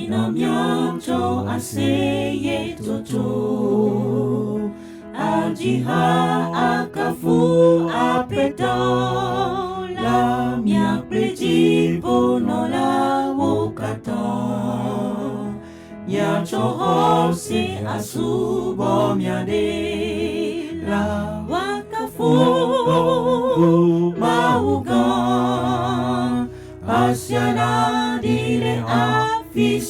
Inomyoncho aseye toto Aljiha akafu apeto La miak pleji pono la wokato Nya choho si asubo miade La wakafu mauga Asyana dile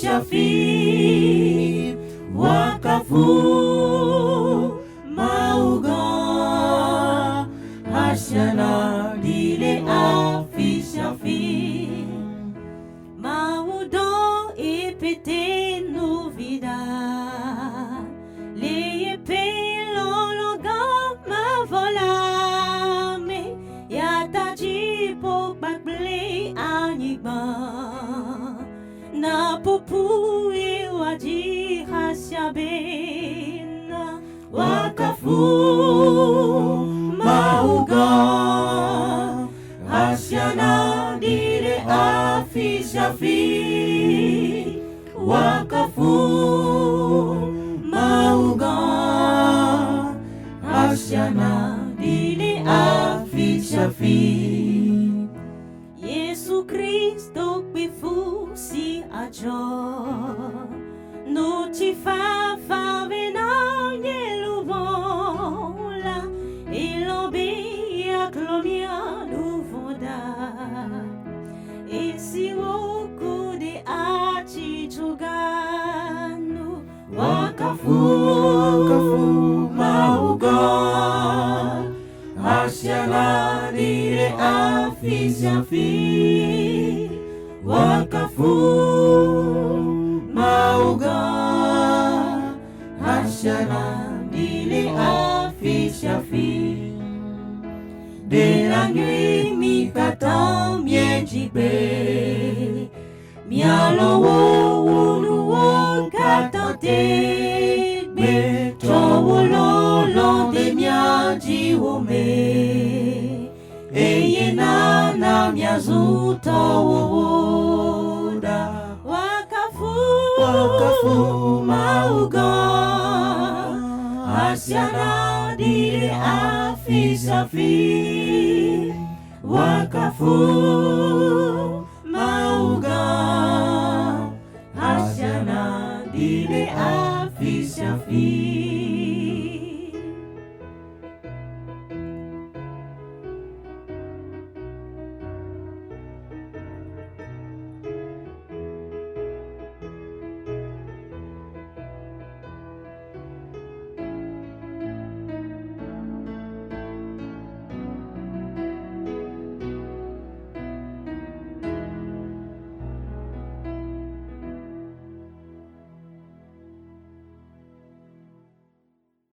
Shafi wakafu mauga hasyana dile afi shafi maudo ipete novida le pelo loga ma volame ya taji pok bakble anigba na pupu iwaji hasyabena wakafu mauga hasyana dire afi shafi wakafu mauga hasyana dire afi shafi Yesu Kristo bifu si ajo no ti fa vena yeluvola ilobi aklomia luvoda e si woku de achi chuganu wakafu mauga hasyana dire afi shafi wakafu mauga hasyana dile afi shafi de la nuit mi kata miejibe mialo wo kata te be chowolo lo de miaji wome eye na miazuto woda wakafu mauga hasyana dile afi shafi wakafu mauga hasyana dile afi shafi